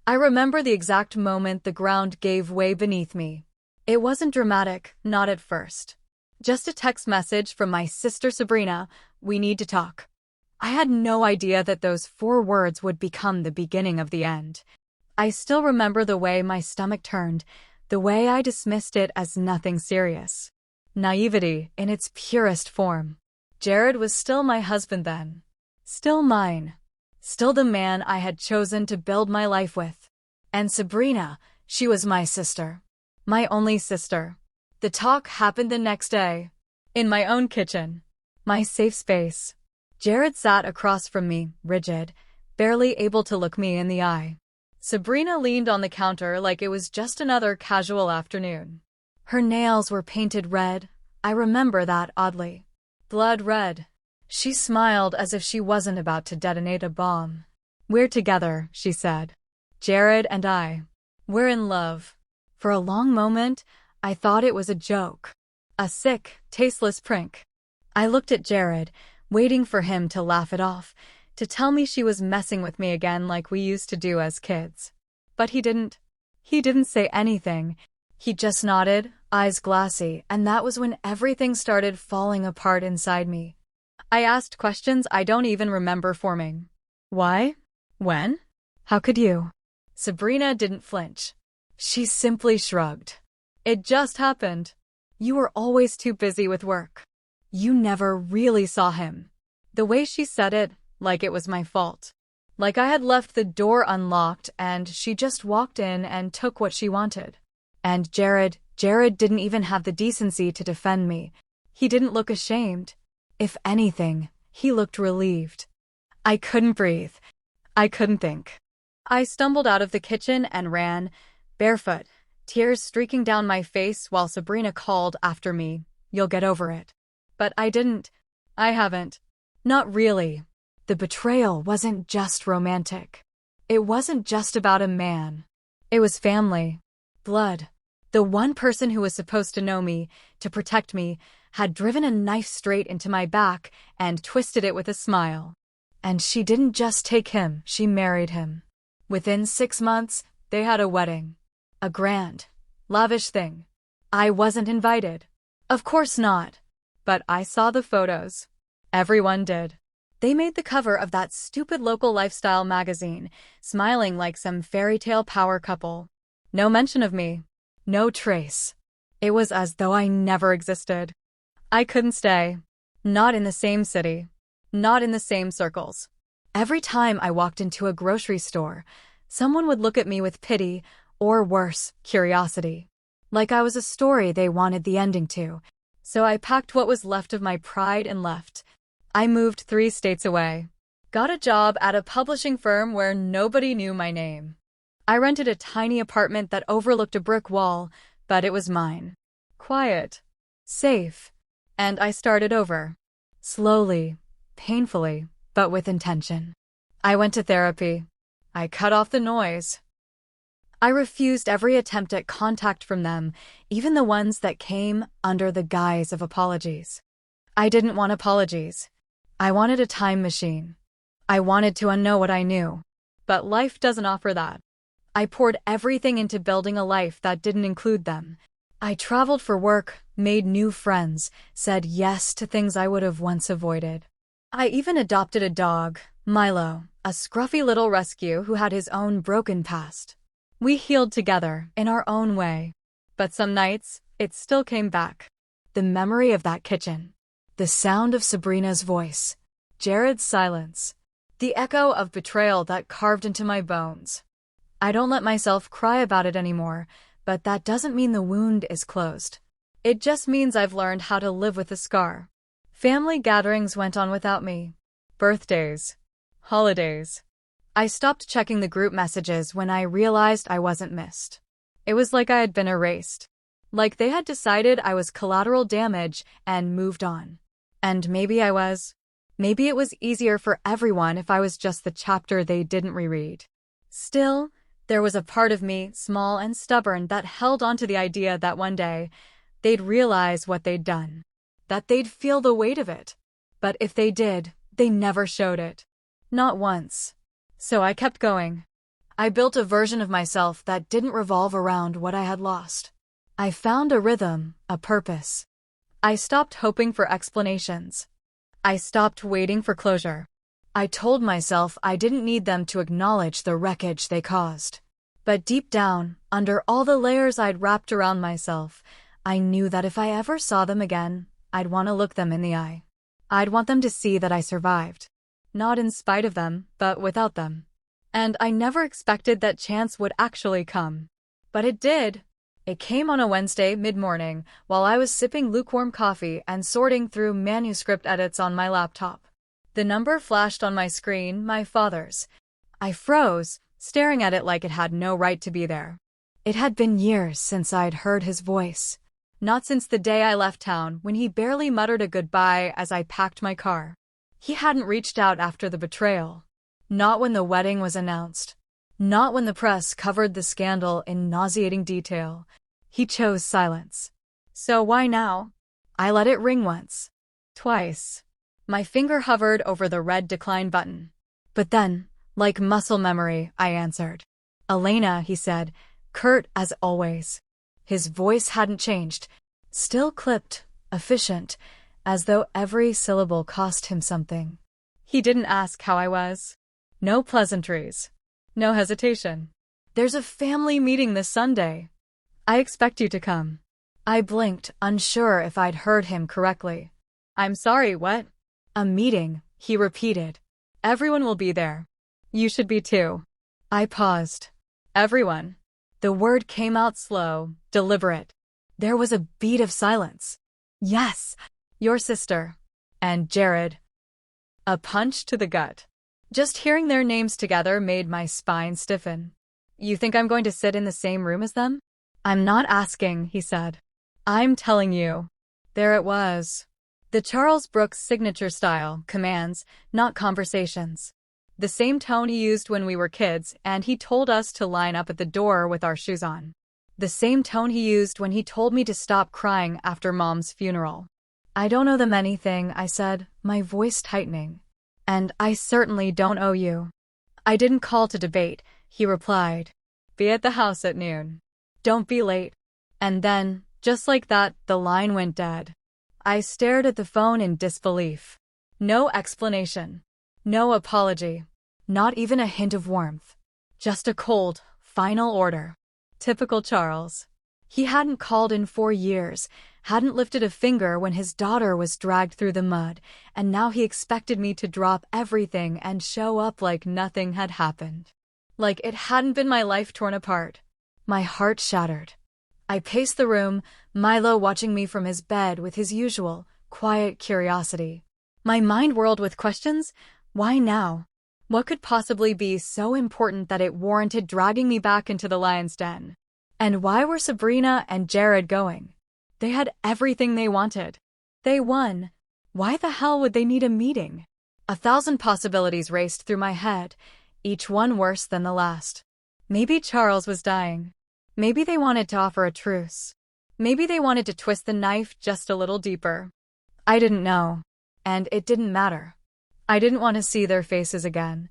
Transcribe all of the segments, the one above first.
I remember the exact moment the ground gave way beneath me. It wasn't dramatic, not at first. Just a text message from my sister Sabrina, "We need to talk." I had no idea that those 4 words would become the beginning of the end. I still remember the way my stomach turned, the way I dismissed it as nothing serious. Naivety in its purest form. Jared was still my husband then. Still mine. Still the man I had chosen to build my life with. And Sabrina, she was my sister. My only sister. The talk happened the next day. In my own kitchen. My safe space. Jared sat across from me, rigid, barely able to look me in the eye. Sabrina leaned on the counter like it was just another casual afternoon. Her nails were painted red. I remember that oddly. Blood red. She smiled as if she wasn't about to detonate a bomb. "We're together," she said. "Jared and I. We're in love." For a long moment, I thought it was a joke. A sick, tasteless prank. I looked at Jared, waiting for him to laugh it off, to tell me she was messing with me again like we used to do as kids. But he didn't. He didn't say anything. He just nodded, eyes glassy, and that was when everything started falling apart inside me. I asked questions I don't even remember forming. Why? When? How could you? Sabrina didn't flinch. She simply shrugged. It just happened. You were always too busy with work. You never really saw him. The way she said it, like it was my fault. Like I had left the door unlocked and she just walked in and took what she wanted. And Jared didn't even have the decency to defend me. He didn't look ashamed. If anything, he looked relieved. I couldn't breathe. I couldn't think. I stumbled out of the kitchen and ran, barefoot, tears streaking down my face while Sabrina called after me, "You'll get over it." But I didn't. I haven't. Not really. The betrayal wasn't just romantic. It wasn't just about a man. It was family. Blood. The one person who was supposed to know me, to protect me, had driven a knife straight into my back and twisted it with a smile. And she didn't just take him, she married him. Within 6 months, they had a wedding. A grand, lavish thing. I wasn't invited. Of course not. But I saw the photos. Everyone did. They made the cover of that stupid local lifestyle magazine, smiling like some fairy tale power couple. No mention of me. No trace. It was as though I never existed. I couldn't stay. Not in the same city. Not in the same circles. Every time I walked into a grocery store, someone would look at me with pity, or worse, curiosity. Like I was a story they wanted the ending to. So I packed what was left of my pride and left. I moved 3 states away. Got a job at a publishing firm where nobody knew my name. I rented a tiny apartment that overlooked a brick wall, but it was mine. Quiet. Safe. And I started over. Slowly. Painfully, but with intention. I went to therapy. I cut off the noise. I refused every attempt at contact from them, even the ones that came under the guise of apologies. I didn't want apologies. I wanted a time machine. I wanted to unknow what I knew. But life doesn't offer that. I poured everything into building a life that didn't include them. I traveled for work, made new friends, said yes to things I would have once avoided. I even adopted a dog, Milo, a scruffy little rescue who had his own broken past. We healed together, in our own way. But some nights, it still came back. The memory of that kitchen. The sound of Sabrina's voice. Jared's silence. The echo of betrayal that carved into my bones. I don't let myself cry about it anymore, but that doesn't mean the wound is closed. It just means I've learned how to live with the scar. Family gatherings went on without me. Birthdays. Holidays. I stopped checking the group messages when I realized I wasn't missed. It was like I had been erased. Like they had decided I was collateral damage and moved on. And maybe I was. Maybe it was easier for everyone if I was just the chapter they didn't reread. Still, there was a part of me, small and stubborn, that held on to the idea that one day, they'd realize what they'd done. That they'd feel the weight of it. But if they did, they never showed it. Not once. So I kept going. I built a version of myself that didn't revolve around what I had lost. I found a rhythm, a purpose. I stopped hoping for explanations. I stopped waiting for closure. I told myself I didn't need them to acknowledge the wreckage they caused. But deep down, under all the layers I'd wrapped around myself, I knew that if I ever saw them again, I'd want to look them in the eye. I'd want them to see that I survived. Not in spite of them, but without them. And I never expected that chance would actually come. But it did. It came on a Wednesday mid-morning while I was sipping lukewarm coffee and sorting through manuscript edits on my laptop. The number flashed on my screen, my father's. I froze, staring at it like it had no right to be there. It had been years since I'd heard his voice. Not since the day I left town when he barely muttered a goodbye as I packed my car. He hadn't reached out after the betrayal. Not when the wedding was announced. Not when the press covered the scandal in nauseating detail. He chose silence. So why now? I let it ring once. Twice. My finger hovered over the red decline button. But then, like muscle memory, I answered. Elena, he said, curt as always. His voice hadn't changed. Still clipped, efficient, as though every syllable cost him something. He didn't ask how I was. No pleasantries. No hesitation. There's a family meeting this Sunday. I expect you to come. I blinked, unsure if I'd heard him correctly. I'm sorry, what? A meeting, he repeated. Everyone will be there. You should be too. I paused. Everyone. The word came out slow, deliberate. There was a beat of silence. Yes, your sister. And Jared. A punch to the gut. Just hearing their names together made my spine stiffen. You think I'm going to sit in the same room as them? I'm not asking, he said. I'm telling you. There it was. The Charles Brooks signature style, commands, not conversations. The same tone he used when we were kids and he told us to line up at the door with our shoes on. The same tone he used when he told me to stop crying after Mom's funeral. I don't owe them anything, I said, my voice tightening. And I certainly don't owe you. I didn't call to debate, he replied. Be at the house at noon. Don't be late. And then, just like that, the line went dead. I stared at the phone in disbelief. No explanation. No apology. Not even a hint of warmth. Just a cold, final order. Typical Charles. He hadn't called in 4 years, hadn't lifted a finger when his daughter was dragged through the mud, and now he expected me to drop everything and show up like nothing had happened. Like it hadn't been my life torn apart. My heart shattered. I paced the room, Milo watching me from his bed with his usual, quiet curiosity. My mind whirled with questions. Why now? What could possibly be so important that it warranted dragging me back into the lion's den? And why were Sabrina and Jared going? They had everything they wanted. They won. Why the hell would they need a meeting? 1,000 possibilities raced through my head, each one worse than the last. Maybe Charles was dying. Maybe they wanted to offer a truce. Maybe they wanted to twist the knife just a little deeper. I didn't know. And it didn't matter. I didn't want to see their faces again.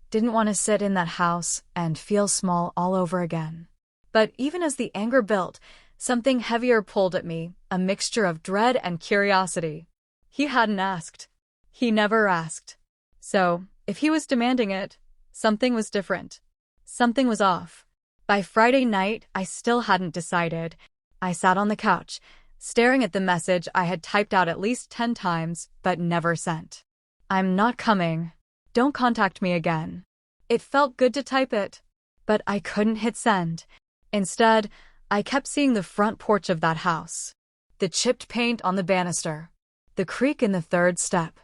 Didn't want to sit in that house and feel small all over again. But even as the anger built, something heavier pulled at me, a mixture of dread and curiosity. He hadn't asked. He never asked. So, if he was demanding it, something was different. Something was off. By Friday night, I still hadn't decided. I sat on the couch, staring at the message I had typed out at least 10 times, but never sent. I'm not coming. Don't contact me again. It felt good to type it, but I couldn't hit send. Instead, I kept seeing the front porch of that house. The chipped paint on the banister. The creak in the 3rd step.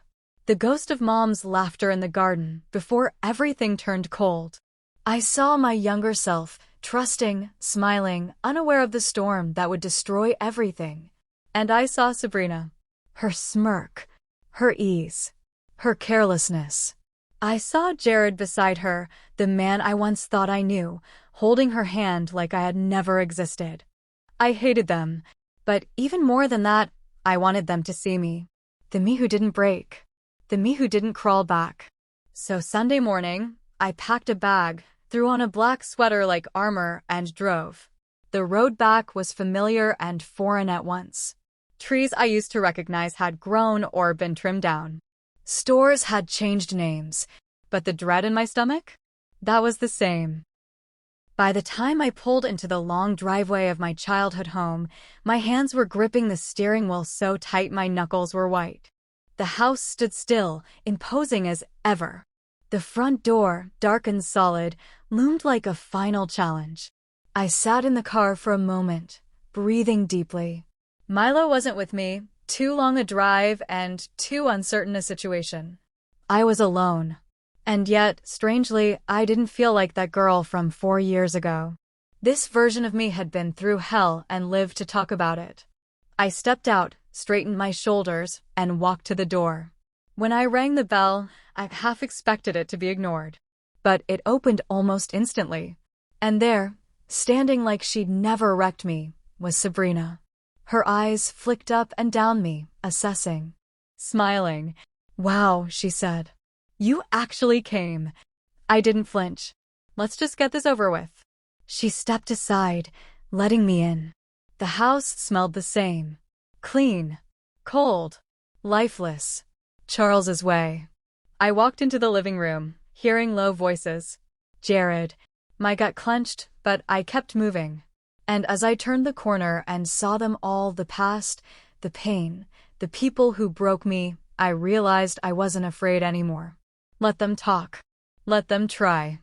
The ghost of Mom's laughter in the garden before everything turned cold. I saw my younger self, trusting, smiling, unaware of the storm that would destroy everything. And I saw Sabrina. Her smirk. Her ease. Her carelessness. I saw Jared beside her, the man I once thought I knew, holding her hand like I had never existed. I hated them, but even more than that, I wanted them to see me. The me who didn't break. The me who didn't crawl back. So Sunday morning, I packed a bag, threw on a black sweater like armor, and drove. The road back was familiar and foreign at once. Trees I used to recognize had grown or been trimmed down. Stores had changed names, but the dread in my stomach? That was the same. By the time I pulled into the long driveway of my childhood home, my hands were gripping the steering wheel so tight my knuckles were white. The house stood still, imposing as ever. The front door, dark and solid, loomed like a final challenge. I sat in the car for a moment, breathing deeply. Milo wasn't with me, too long a drive and too uncertain a situation. I was alone. And yet, strangely, I didn't feel like that girl from 4 years ago. This version of me had been through hell and lived to talk about it. I stepped out, straightened my shoulders, and walked to the door. When I rang the bell, I half expected it to be ignored. But it opened almost instantly. And there, standing like she'd never wrecked me, was Sabrina. Her eyes flicked up and down me, assessing. Smiling. "Wow," she said. "You actually came." I didn't flinch. "Let's just get this over with." She stepped aside, letting me in. The house smelled the same. Clean. Cold. Lifeless. Charles's way. I walked into the living room, hearing low voices. Jared. My gut clenched, but I kept moving. And as I turned the corner and saw them all, the past, the pain, the people who broke me, I realized I wasn't afraid anymore. Let them talk. Let them try.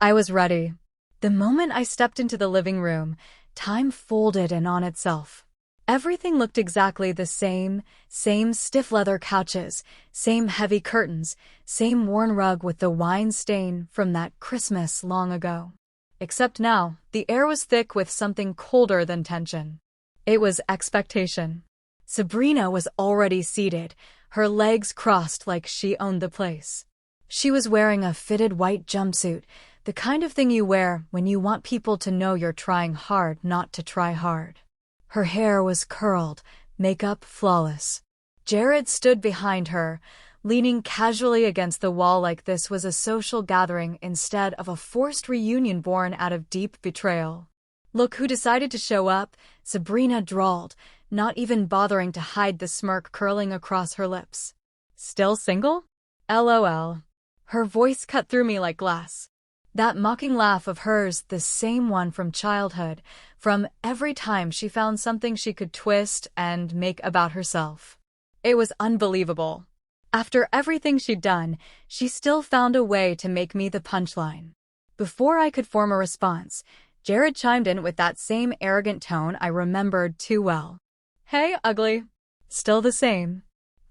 I was ready. The moment I stepped into the living room, time folded in on itself. Everything looked exactly the same stiff leather couches, same heavy curtains, same worn rug with the wine stain from that Christmas long ago. Except now, the air was thick with something colder than tension. It was expectation. Sabrina was already seated, her legs crossed like she owned the place. She was wearing a fitted white jumpsuit, the kind of thing you wear when you want people to know you're trying hard not to try hard. Her hair was curled, makeup flawless. Jared stood behind her, leaning casually against the wall like this was a social gathering instead of a forced reunion born out of deep betrayal. "Look who decided to show up," Sabrina drawled, not even bothering to hide the smirk curling across her lips. "Still single? LOL. Her voice cut through me like glass. That mocking laugh of hers, the same one from childhood, from every time she found something she could twist and make about herself. It was unbelievable. After everything she'd done, she still found a way to make me the punchline. Before I could form a response, Jared chimed in with that same arrogant tone I remembered too well. "Hey, ugly." "Still the same."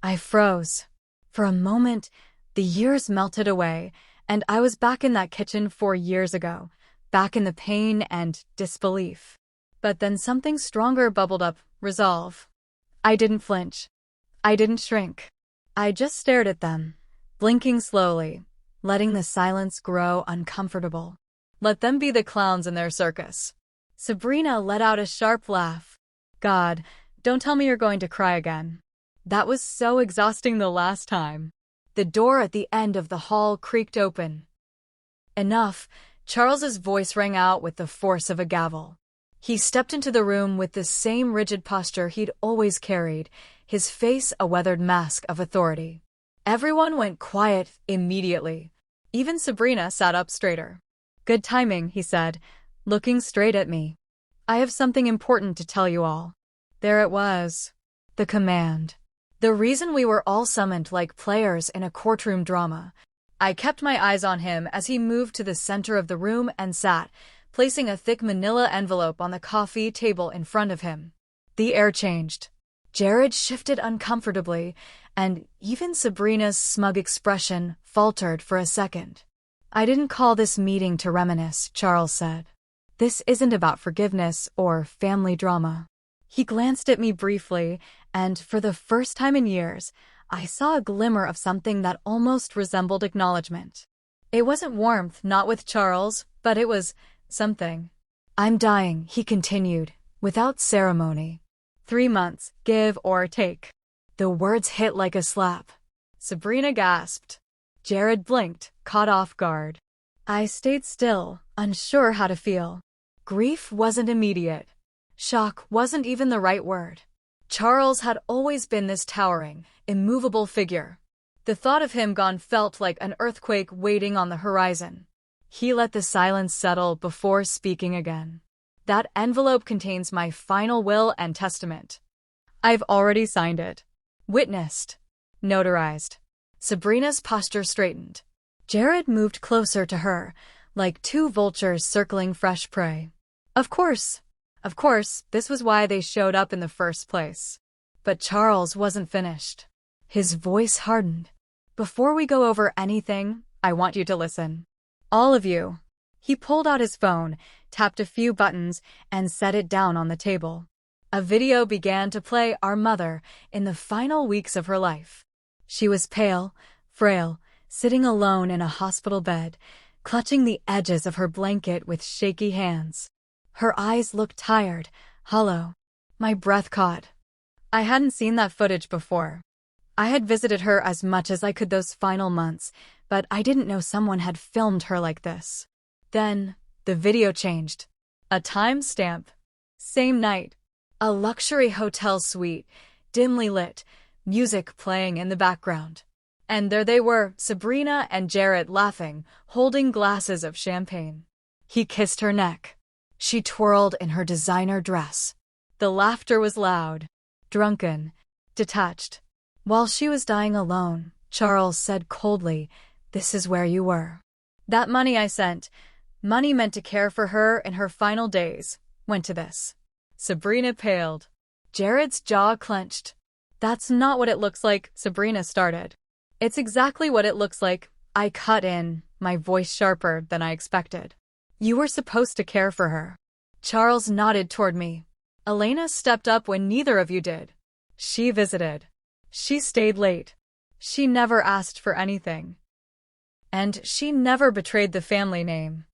I froze. For a moment, the years melted away, and I was back in that kitchen 4 years ago, back in the pain and disbelief. But then something stronger bubbled up, resolve. I didn't flinch. I didn't shrink. I just stared at them, blinking slowly, letting the silence grow uncomfortable. Let them be the clowns in their circus. Sabrina let out a sharp laugh. "God, don't tell me you're going to cry again. That was so exhausting the last time." The door at the end of the hall creaked open. "Enough," Charles's voice rang out with the force of a gavel. He stepped into the room with the same rigid posture he'd always carried, his face a weathered mask of authority. Everyone went quiet immediately. Even Sabrina sat up straighter. "Good timing," he said, looking straight at me. "I have something important to tell you all." There it was. The command. The reason we were all summoned like players in a courtroom drama. I kept my eyes on him as he moved to the center of the room and sat, placing a thick manila envelope on the coffee table in front of him. The air changed. Jared shifted uncomfortably, and even Sabrina's smug expression faltered for a second. "I didn't call this meeting to reminisce," Charles said. "This isn't about forgiveness or family drama." He glanced at me briefly, and for the first time in years, I saw a glimmer of something that almost resembled acknowledgement. It wasn't warmth, not with Charles, but it was something. "I'm dying," he continued, without ceremony. 3 months, give or take." The words hit like a slap. Sabrina gasped. Jared blinked, caught off guard. I stayed still, unsure how to feel. Grief wasn't immediate. Shock wasn't even the right word. Charles had always been this towering, immovable figure. The thought of him gone felt like an earthquake waiting on the horizon. He let the silence settle before speaking again. That envelope contains my final will and testament. I've already signed it. Witnessed. Notarized. Sabrina's posture straightened. Jared moved closer to her, like two vultures circling fresh prey. Of course, this was why they showed up in the first place. But Charles wasn't finished. His voice hardened. Before we go over anything, I want you to listen. All of you. He pulled out his phone, tapped a few buttons, and set it down on the table. A video began to play our mother in the final weeks of her life. She was pale, frail, sitting alone in a hospital bed, clutching the edges of her blanket with shaky hands. Her eyes looked tired, hollow. My breath caught. I hadn't seen that footage before. I had visited her as much as I could those final months, but I didn't know someone had filmed her like this. Then, the video changed. A timestamp. Same night. A luxury hotel suite, dimly lit, music playing in the background. And there they were, Sabrina and Jared laughing, holding glasses of champagne. He kissed her neck. She twirled in her designer dress. The laughter was loud, drunken, detached. While she was dying alone, Charles said coldly, "This is where you were." That money I sent, money meant to care for her in her final days, went to this. Sabrina paled. Jared's jaw clenched. That's not what it looks like, Sabrina started. It's exactly what it looks like, I cut in, my voice sharper than I expected. You were supposed to care for her. Charles nodded toward me. Elena stepped up when neither of you did. She visited. She stayed late. She never asked for anything. And she never betrayed the family name.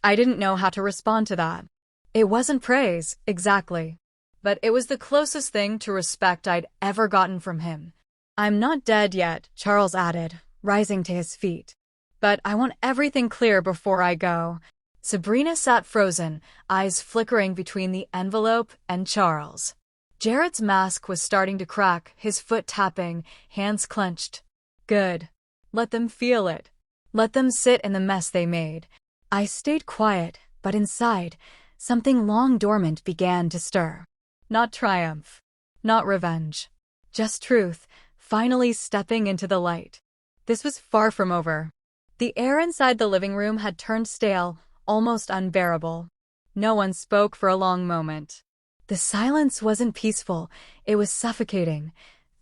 I didn't know how to respond to that. It wasn't praise, exactly. But it was the closest thing to respect I'd ever gotten from him. I'm not dead yet, Charles added, rising to his feet. But I want everything clear before I go. Sabrina sat frozen, eyes flickering between the envelope and Charles. Jared's mask was starting to crack, his foot tapping, hands clenched. Good. Let them feel it. Let them sit in the mess they made. I stayed quiet, but inside, something long dormant began to stir. Not triumph. Not revenge. Just truth, finally stepping into the light. This was far from over. The air inside the living room had turned stale, almost unbearable. No one spoke for a long moment. The silence wasn't peaceful, it was suffocating,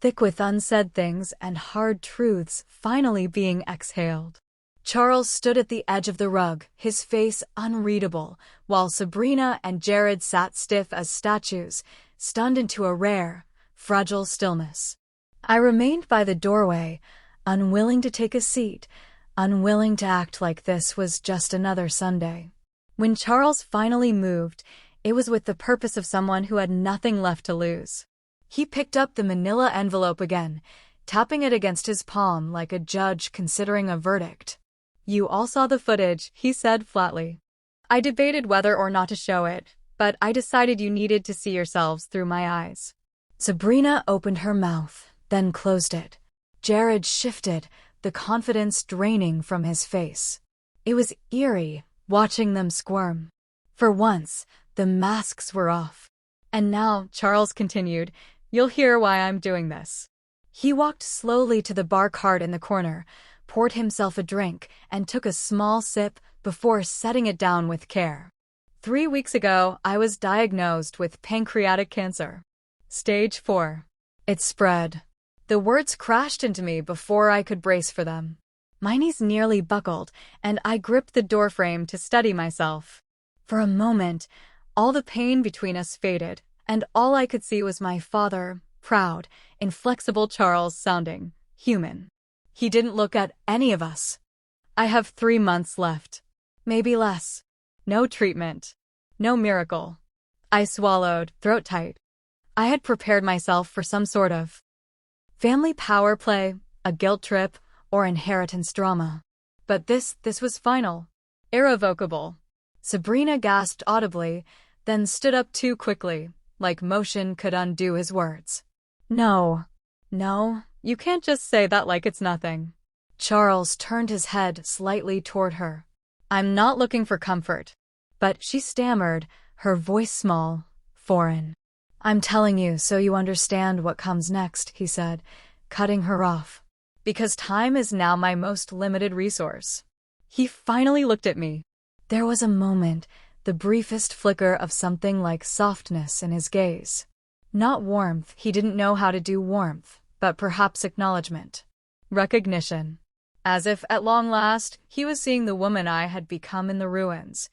thick with unsaid things and hard truths finally being exhaled. Charles stood at the edge of the rug, his face unreadable, while Sabrina and Jared sat stiff as statues, stunned into a rare, fragile stillness. I remained by the doorway, unwilling to take a seat, unwilling to act like this was just another Sunday. When Charles finally moved, it was with the purpose of someone who had nothing left to lose. He picked up the manila envelope again, tapping it against his palm like a judge considering a verdict. You all saw the footage, he said flatly. I debated whether or not to show it, but I decided you needed to see yourselves through my eyes. Sabrina opened her mouth, then closed it. Jared shifted, the confidence draining from his face. It was eerie, watching them squirm. For once, the masks were off. And now, Charles continued, you'll hear why I'm doing this. He walked slowly to the bar cart in the corner, poured himself a drink, and took a small sip before setting it down with care. 3 weeks ago, I was diagnosed with pancreatic cancer. Stage 4. It spread. The words crashed into me before I could brace for them. My knees nearly buckled, and I gripped the doorframe to steady myself. For a moment, all the pain between us faded, and all I could see was my father, proud, inflexible Charles sounding human. He didn't look at any of us. I have 3 months left. Maybe less. No treatment. No miracle. I swallowed, throat tight. I had prepared myself for some sort of family power play, a guilt trip, or inheritance drama. But this was final. Irrevocable. Sabrina gasped audibly, then stood up too quickly, like motion could undo his words. No. No, you can't just say that like it's nothing. Charles turned his head slightly toward her. I'm not looking for comfort. But she stammered, her voice small, foreign. I'm telling you so you understand what comes next, he said, cutting her off. Because time is now my most limited resource. He finally looked at me. There was a moment, the briefest flicker of something like softness in his gaze. Not warmth, he didn't know how to do warmth, but perhaps acknowledgement. Recognition. As if, at long last, he was seeing the woman I had become in the ruins.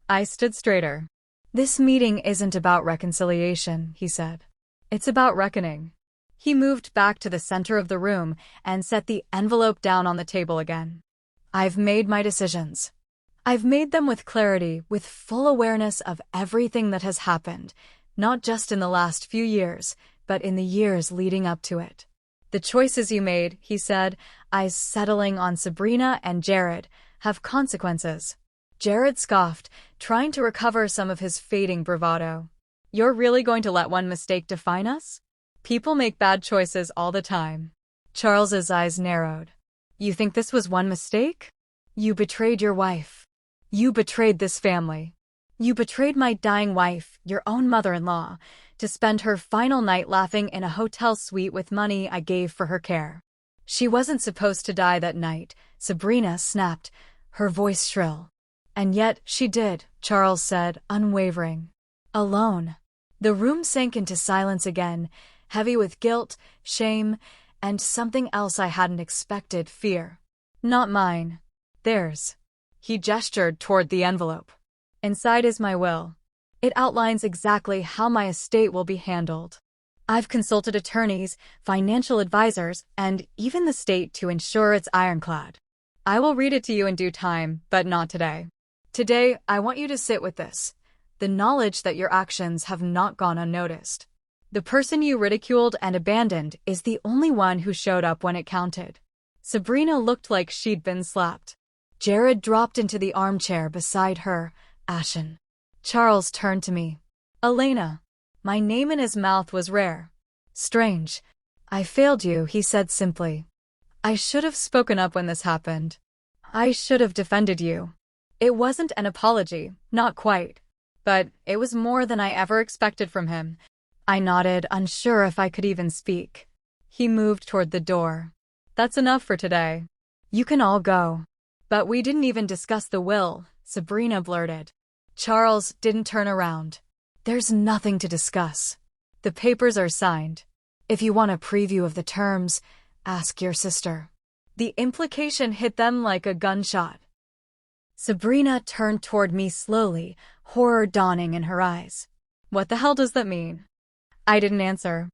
I stood straighter. This meeting isn't about reconciliation, he said. It's about reckoning. He moved back to the center of the room and set the envelope down on the table again. I've made my decisions. I've made them with clarity, with full awareness of everything that has happened, not just in the last few years, but in the years leading up to it. The choices you made, he said, eyes settling on Sabrina and Jared, have consequences. Jared scoffed, trying to recover some of his fading bravado. You're really going to let one mistake define us? People make bad choices all the time. Charles's eyes narrowed. You think this was one mistake? You betrayed your wife. You betrayed this family. You betrayed my dying wife, your own mother-in-law, to spend her final night laughing in a hotel suite with money I gave for her care. She wasn't supposed to die that night, Sabrina snapped, her voice shrill. And yet she did, Charles said, unwavering. Alone. The room sank into silence again, heavy with guilt, shame, and something else I hadn't expected, fear. Not mine. Theirs. He gestured toward the envelope. Inside is my will. It outlines exactly how my estate will be handled. I've consulted attorneys, financial advisors, and even the state to ensure it's ironclad. I will read it to you in due time, but not today. Today, I want you to sit with this. The knowledge that your actions have not gone unnoticed. The person you ridiculed and abandoned is the only one who showed up when it counted. Sabrina looked like she'd been slapped. Jared dropped into the armchair beside her, ashen. Charles turned to me. Elena. My name in his mouth was rare. Strange. I failed you, he said simply. I should have spoken up when this happened. I should have defended you. It wasn't an apology, not quite. But it was more than I ever expected from him. I nodded, unsure if I could even speak. He moved toward the door. That's enough for today. You can all go. But we didn't even discuss the will, Sabrina blurted. Charles didn't turn around. There's nothing to discuss. The papers are signed. If you want a preview of the terms, ask your sister. The implication hit them like a gunshot. Sabrina turned toward me slowly, horror dawning in her eyes. What the hell does that mean? I didn't answer.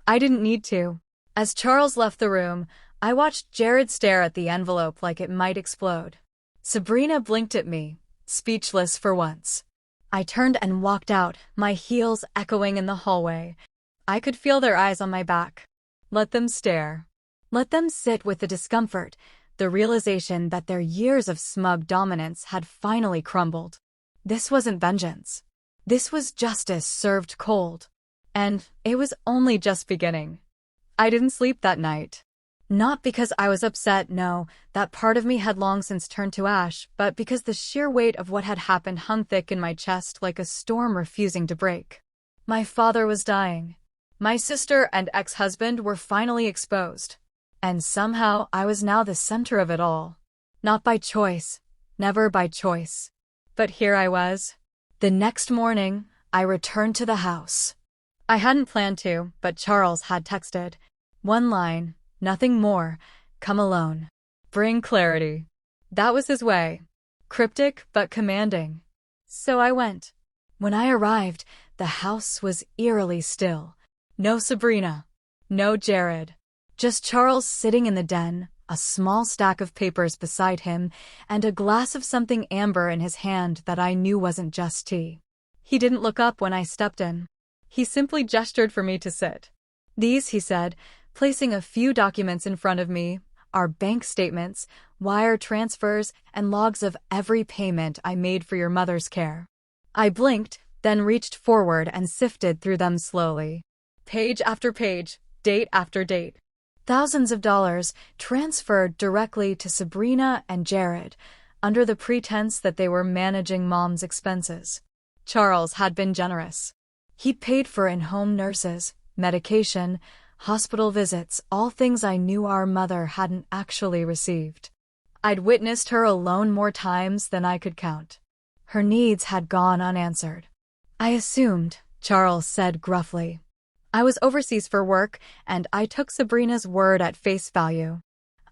I didn't need to. As Charles left the room, I watched Jared stare at the envelope like it might explode. Sabrina blinked at me, speechless for once. I turned and walked out, my heels echoing in the hallway. I could feel their eyes on my back. Let them stare. Let them sit with the discomfort, the realization that their years of smug dominance had finally crumbled. This wasn't vengeance. This was justice served cold. And it was only just beginning. I didn't sleep that night. Not because I was upset, no, that part of me had long since turned to ash, but because the sheer weight of what had happened hung thick in my chest like a storm refusing to break. My father was dying. My sister and ex-husband were finally exposed. And somehow I was now the center of it all. Not by choice, never by choice. But here I was. The next morning, I returned to the house. I hadn't planned to, but Charles had texted. One line, nothing more, come alone. Bring clarity. That was his way. Cryptic but commanding. So I went. When I arrived, the house was eerily still. No Sabrina. No Jared. Just Charles sitting in the den, a small stack of papers beside him, and a glass of something amber in his hand that I knew wasn't just tea. He didn't look up when I stepped in. He simply gestured for me to sit. These, he said, placing a few documents in front of me, our bank statements, wire transfers, and logs of every payment I made for your mother's care. I blinked, then reached forward and sifted through them slowly. Page after page, date after date. Thousands of dollars transferred directly to Sabrina and Jared, under the pretense that they were managing Mom's expenses. Charles had been generous. He paid for in-home nurses, medication, hospital visits, all things I knew our mother hadn't actually received. I'd witnessed her alone more times than I could count. Her needs had gone unanswered. I assumed, Charles said gruffly. I was overseas for work, and I took Sabrina's word at face value.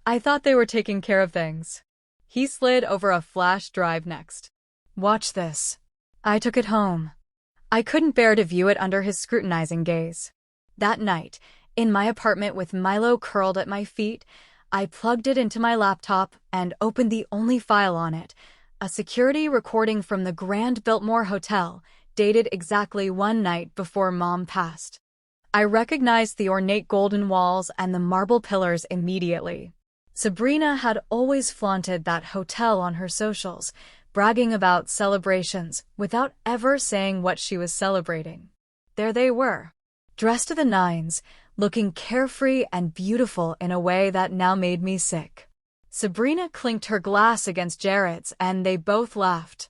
I thought they were taking care of things. He slid over a flash drive next. Watch this. I took it home. I couldn't bear to view it under his scrutinizing gaze. That night, in my apartment with Milo curled at my feet, I plugged it into my laptop and opened the only file on it, a security recording from the Grand Biltmore Hotel, dated exactly one night before Mom passed. I recognized the ornate golden walls and the marble pillars immediately. Sabrina had always flaunted that hotel on her socials, bragging about celebrations without ever saying what she was celebrating. There they were, dressed to the nines, looking carefree and beautiful in a way that now made me sick. Sabrina clinked her glass against Jared's, and they both laughed.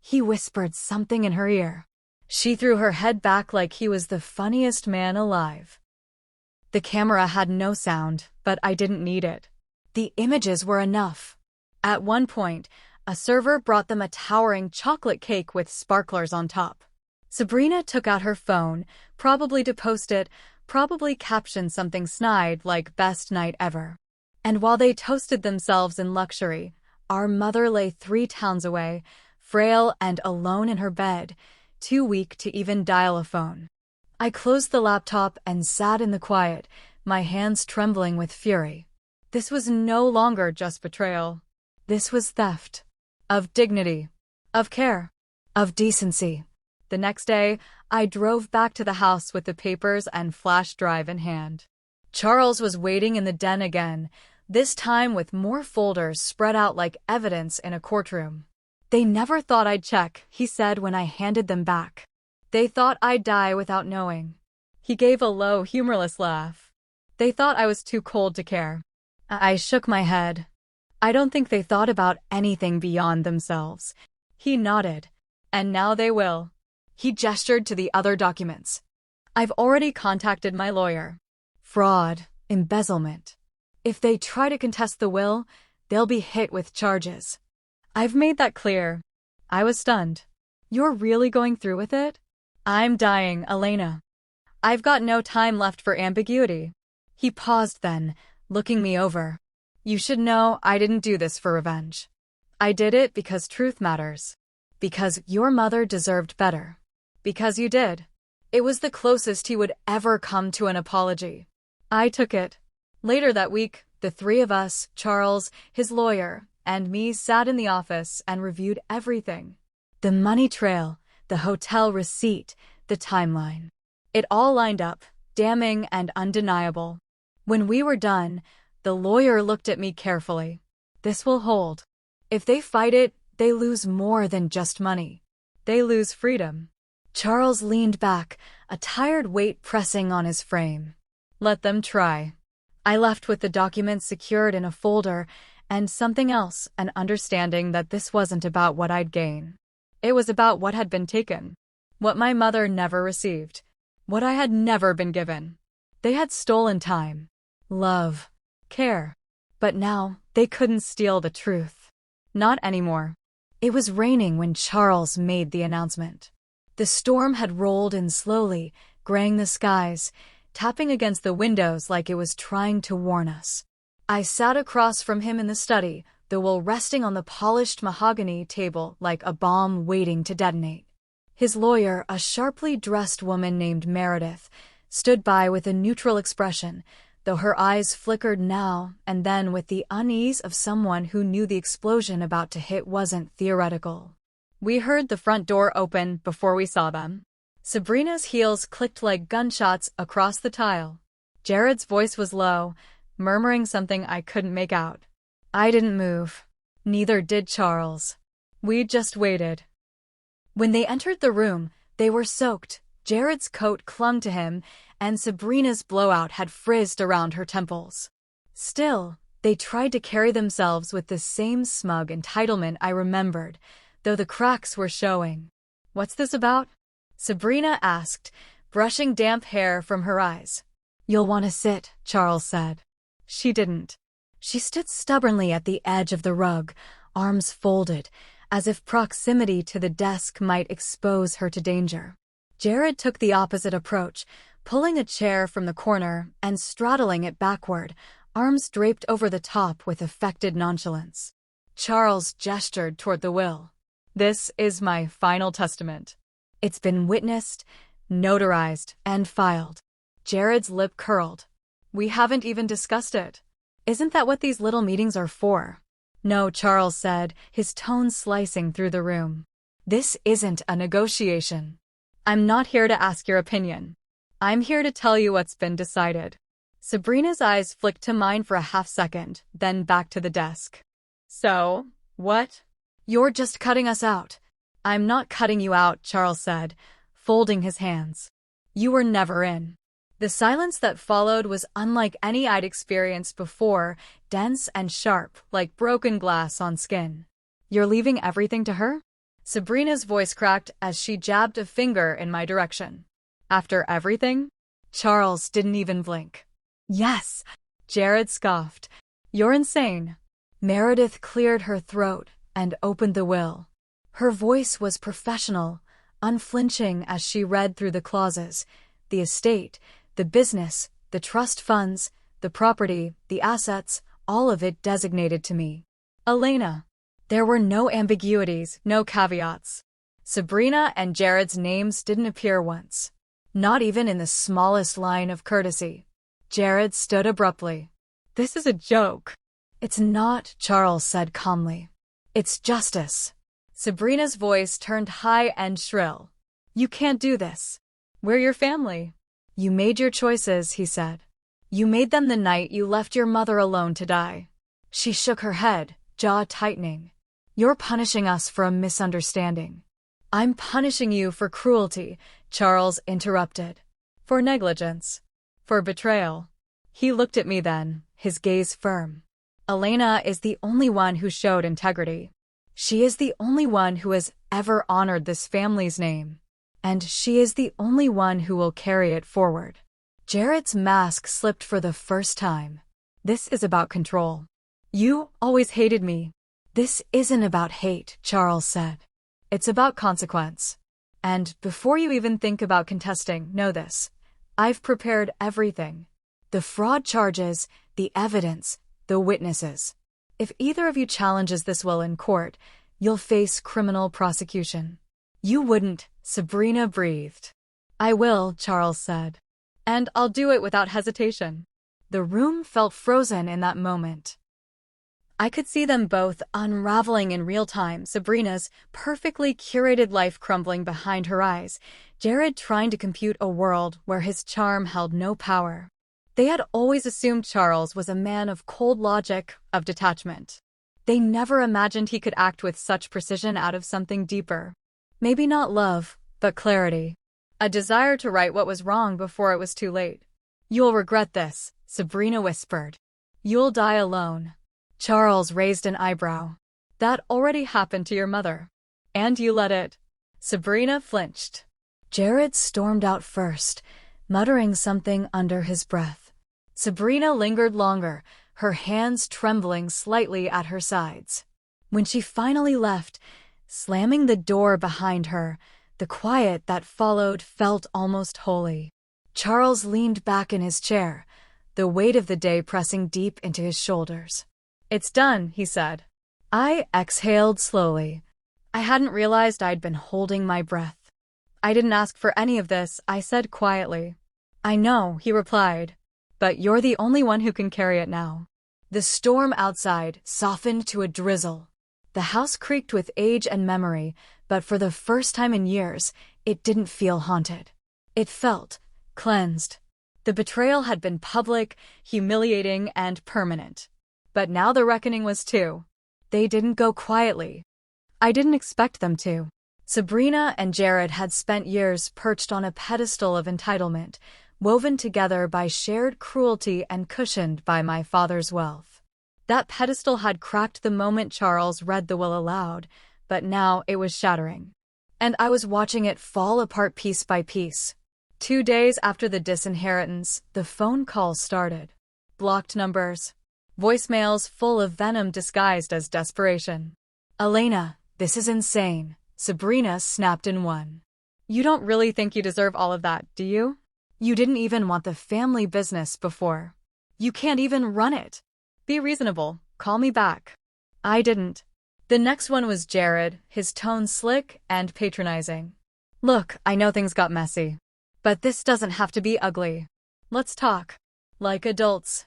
He whispered something in her ear. She threw her head back like he was the funniest man alive. The camera had no sound, but I didn't need it. The images were enough. At one point, a server brought them a towering chocolate cake with sparklers on top. Sabrina took out her phone, probably to post it, probably captioned something snide like "best night ever." And while they toasted themselves in luxury, our mother lay 3 towns away, frail and alone in her bed, too weak to even dial a phone. I closed the laptop and sat in the quiet, my hands trembling with fury. This was no longer just betrayal. This was theft. Of dignity. Of care. Of decency. The next day, I drove back to the house with the papers and flash drive in hand. Charles was waiting in the den again, this time with more folders spread out like evidence in a courtroom. They never thought I'd check, he said when I handed them back. They thought I'd die without knowing. He gave a low, humorless laugh. They thought I was too cold to care. I shook my head. I don't think they thought about anything beyond themselves. He nodded. And now they will. He gestured to the other documents. I've already contacted my lawyer. Fraud, embezzlement. If they try to contest the will, they'll be hit with charges. I've made that clear. I was stunned. You're really going through with it? I'm dying, Elena. I've got no time left for ambiguity. He paused then, looking me over. You should know I didn't do this for revenge. I did it because truth matters. Because your mother deserved better. Because you did. It was the closest he would ever come to an apology. I took it. Later that week, the 3 of us, Charles, his lawyer, and me sat in the office and reviewed everything. The money trail, the hotel receipt, the timeline. It all lined up, damning and undeniable. When we were done, the lawyer looked at me carefully. This will hold. If they fight it, they lose more than just money. They lose freedom. Charles leaned back, a tired weight pressing on his frame. Let them try. I left with the documents secured in a folder, and something else, an understanding that this wasn't about what I'd gain. It was about what had been taken. What my mother never received. What I had never been given. They had stolen time. Love. Care. But now, they couldn't steal the truth. Not anymore. It was raining when Charles made the announcement. The storm had rolled in slowly, graying the skies, tapping against the windows like it was trying to warn us. I sat across from him in the study, the will resting on the polished mahogany table like a bomb waiting to detonate. His lawyer, a sharply dressed woman named Meredith, stood by with a neutral expression, though her eyes flickered now and then with the unease of someone who knew the explosion about to hit wasn't theoretical. We heard the front door open before we saw them. Sabrina's heels clicked like gunshots across the tile. Jared's voice was low, murmuring something I couldn't make out. I didn't move. Neither did Charles. We just waited. When they entered the room, they were soaked. Jared's coat clung to him, and Sabrina's blowout had frizzed around her temples. Still, they tried to carry themselves with the same smug entitlement I remembered, though the cracks were showing. "What's this about?" Sabrina asked, brushing damp hair from her eyes. "You'll want to sit," Charles said. She didn't. She stood stubbornly at the edge of the rug, arms folded, as if proximity to the desk might expose her to danger. Jared took the opposite approach, pulling a chair from the corner and straddling it backward, arms draped over the top with affected nonchalance. Charles gestured toward the will. "This is my final testament. It's been witnessed, notarized, and filed." Jared's lip curled. "We haven't even discussed it. Isn't that what these little meetings are for?" "No," Charles said, his tone slicing through the room. "This isn't a negotiation. I'm not here to ask your opinion. I'm here to tell you what's been decided." Sabrina's eyes flicked to mine for a half-second, then back to the desk. "So, what?" "You're just cutting us out." "I'm not cutting you out," Charles said, folding his hands. "You were never in." The silence that followed was unlike any I'd experienced before, dense and sharp, like broken glass on skin. "You're leaving everything to her?" Sabrina's voice cracked as she jabbed a finger in my direction. "After everything?" Charles didn't even blink. "Yes," Jared scoffed. "You're insane." Meredith cleared her throat and opened the will. Her voice was professional, unflinching as she read through the clauses. The estate, the business, the trust funds, the property, the assets, all of it designated to me. Elena. There were no ambiguities, no caveats. Sabrina and Jared's names didn't appear once. Not even in the smallest line of courtesy. Jared stood abruptly. "This is a joke." "It's not," Charles said calmly. "It's justice." Sabrina's voice turned high and shrill. "You can't do this. We're your family." "You made your choices," he said. "You made them the night you left your mother alone to die." She shook her head, jaw tightening. "You're punishing us for a misunderstanding." "I'm punishing you for cruelty," Charles interrupted. "For negligence. For betrayal." He looked at me then, his gaze firm. "Elena is the only one who showed integrity. She is the only one who has ever honored this family's name. And she is the only one who will carry it forward." Jared's mask slipped for the first time. "This is about control. You always hated me." "This isn't about hate," Charles said. "It's about consequence. And before you even think about contesting, know this. I've prepared everything. The fraud charges, the evidence, the witnesses. If either of you challenges this will in court, you'll face criminal prosecution." "You wouldn't," Sabrina breathed. "I will," Charles said. "And I'll do it without hesitation." The room felt frozen in that moment. I could see them both unraveling in real time, Sabrina's perfectly curated life crumbling behind her eyes, Jared trying to compute a world where his charm held no power. They had always assumed Charles was a man of cold logic, of detachment. They never imagined he could act with such precision out of something deeper. Maybe not love, but clarity. A desire to right what was wrong before it was too late. "You'll regret this," Sabrina whispered. "You'll die alone." Charles raised an eyebrow. "That already happened to your mother. And you let it." Sabrina flinched. Jared stormed out first, muttering something under his breath. Sabrina lingered longer, her hands trembling slightly at her sides. When she finally left, slamming the door behind her, the quiet that followed felt almost holy. Charles leaned back in his chair, the weight of the day pressing deep into his shoulders. "It's done," he said. I exhaled slowly. I hadn't realized I'd been holding my breath. "I didn't ask for any of this," I said quietly. "I know," he replied. "But you're the only one who can carry it now." The storm outside softened to a drizzle. The house creaked with age and memory, but for the first time in years, it didn't feel haunted. It felt cleansed. The betrayal had been public, humiliating, and permanent. But now the reckoning was too. They didn't go quietly. I didn't expect them to. Sabrina and Jared had spent years perched on a pedestal of entitlement, woven together by shared cruelty and cushioned by my father's wealth. That pedestal had cracked the moment Charles read the will aloud, but now it was shattering. And I was watching it fall apart piece by piece. 2 days after the disinheritance, the phone calls started. Blocked numbers. Voicemails full of venom disguised as desperation. "Elena, this is insane," Sabrina snapped in one. "You don't really think you deserve all of that, do you? You didn't even want the family business before. You can't even run it. Be reasonable. Call me back." I didn't. The next one was Jared, his tone slick and patronizing. "Look, I know things got messy. But this doesn't have to be ugly. Let's talk. Like adults."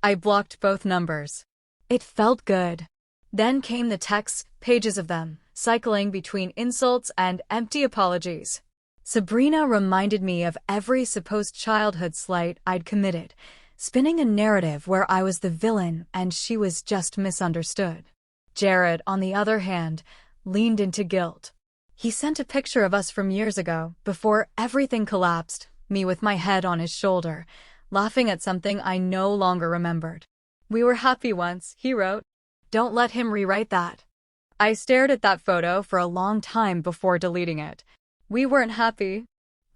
I blocked both numbers. It felt good. Then came the texts, pages of them, cycling between insults and empty apologies. Sabrina reminded me of every supposed childhood slight I'd committed, spinning a narrative where I was the villain and she was just misunderstood. Jared, on the other hand, leaned into guilt. He sent a picture of us from years ago, before everything collapsed, me with my head on his shoulder, laughing at something I no longer remembered. "We were happy once," he wrote. "Don't let him rewrite that." I stared at that photo for a long time before deleting it. We weren't happy.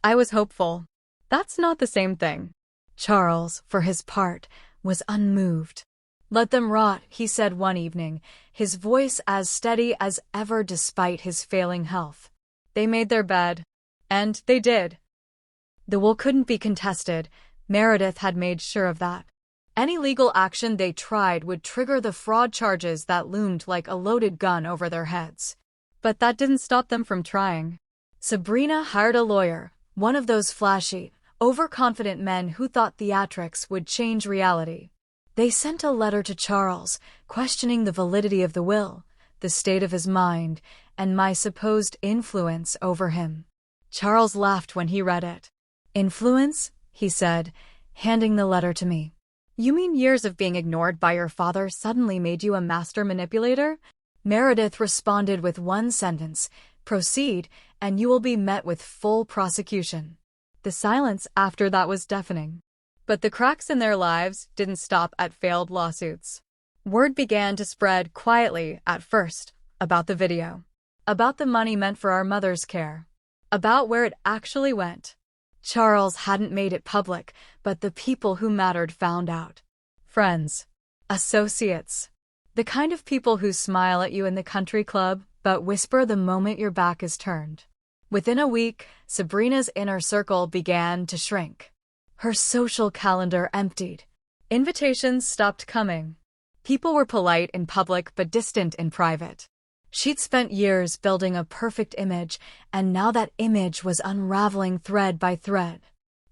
I was hopeful. That's not the same thing. Charles, for his part, was unmoved. "Let them rot," he said one evening, his voice as steady as ever despite his failing health. They made their bed. And they did. The will couldn't be contested. Meredith had made sure of that. Any legal action they tried would trigger the fraud charges that loomed like a loaded gun over their heads. But that didn't stop them from trying. Sabrina hired a lawyer, one of those flashy, overconfident men who thought theatrics would change reality. They sent a letter to Charles, questioning the validity of the will, the state of his mind, and my supposed influence over him. Charles laughed when he read it. "Influence?" he said, handing the letter to me. "You mean years of being ignored by your father suddenly made you a master manipulator?" Meredith responded with one sentence, "Proceed, and you will be met with full prosecution." The silence after that was deafening. But the cracks in their lives didn't stop at failed lawsuits. Word began to spread quietly at first about the video, about the money meant for our mother's care, about where it actually went. Charles hadn't made it public, but the people who mattered found out. Friends. Associates. The kind of people who smile at you in the country club, but whisper the moment your back is turned. Within a week, Sabrina's inner circle began to shrink. Her social calendar emptied. Invitations stopped coming. People were polite in public but distant in private. She'd spent years building a perfect image, and now that image was unraveling thread by thread.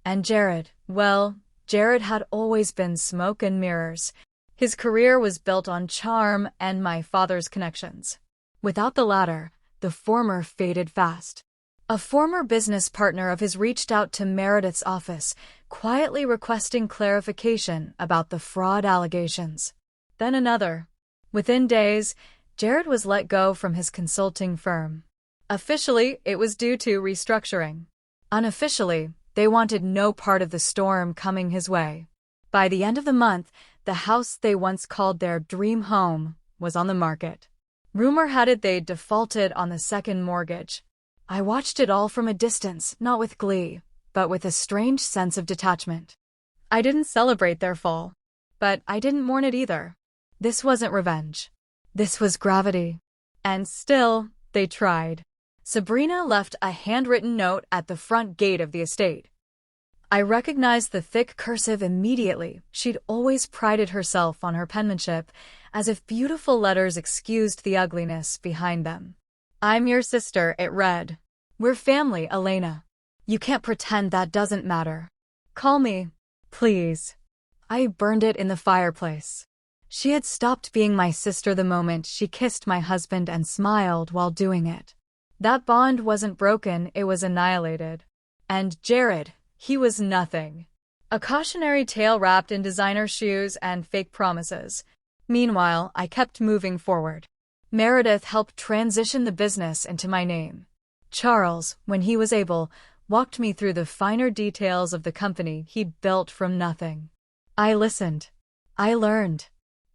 And Jared, well, Jared had always been smoke and mirrors. His career was built on charm and my father's connections. Without the latter, the former faded fast. A former business partner of his reached out to Meredith's office, quietly requesting clarification about the fraud allegations. Then another. Within days, Jared was let go from his consulting firm. Officially, it was due to restructuring. Unofficially, they wanted no part of the storm coming his way. By the end of the month, the house they once called their dream home was on the market. Rumor had it they'd defaulted on the second mortgage. I watched it all from a distance, not with glee, but with a strange sense of detachment. I didn't celebrate their fall, but I didn't mourn it either. This wasn't revenge. This was gravity. And still, they tried. Sabrina left a handwritten note at the front gate of the estate. I recognized the thick cursive immediately. She'd always prided herself on her penmanship, as if beautiful letters excused the ugliness behind them. "I'm your sister," it read. "We're family, Elena. You can't pretend that doesn't matter. Call me, please." I burned it in the fireplace. She had stopped being my sister the moment she kissed my husband and smiled while doing it. That bond wasn't broken, it was annihilated. And Jared, he was nothing. A cautionary tale wrapped in designer shoes and fake promises. Meanwhile, I kept moving forward. Meredith helped transition the business into my name. Charles, when he was able, walked me through the finer details of the company he'd built from nothing. I listened. I learned.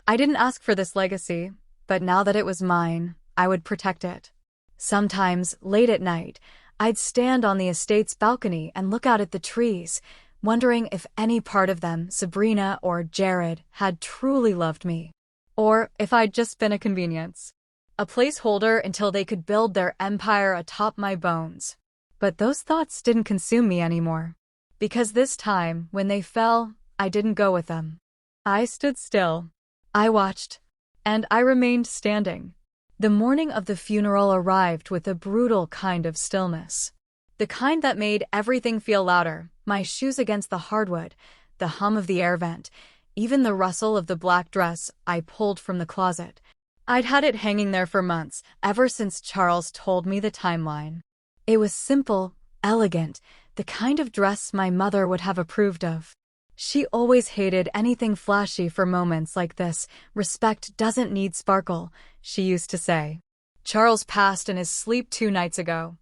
I didn't ask for this legacy, but now that it was mine, I would protect it. Sometimes, late at night, I'd stand on the estate's balcony and look out at the trees, wondering if any part of them, Sabrina or Jared, had truly loved me. Or if I'd just been a convenience. A placeholder until they could build their empire atop my bones. But those thoughts didn't consume me anymore. Because this time, when they fell, I didn't go with them. I stood still. I watched. And I remained standing. The morning of the funeral arrived with a brutal kind of stillness. The kind that made everything feel louder, my shoes against the hardwood, the hum of the air vent, even the rustle of the black dress I pulled from the closet. I'd had it hanging there for months, ever since Charles told me the timeline. It was simple, elegant, the kind of dress my mother would have approved of. She always hated anything flashy for moments like this. Respect doesn't need sparkle, she used to say. Charles passed in his sleep 2 nights ago.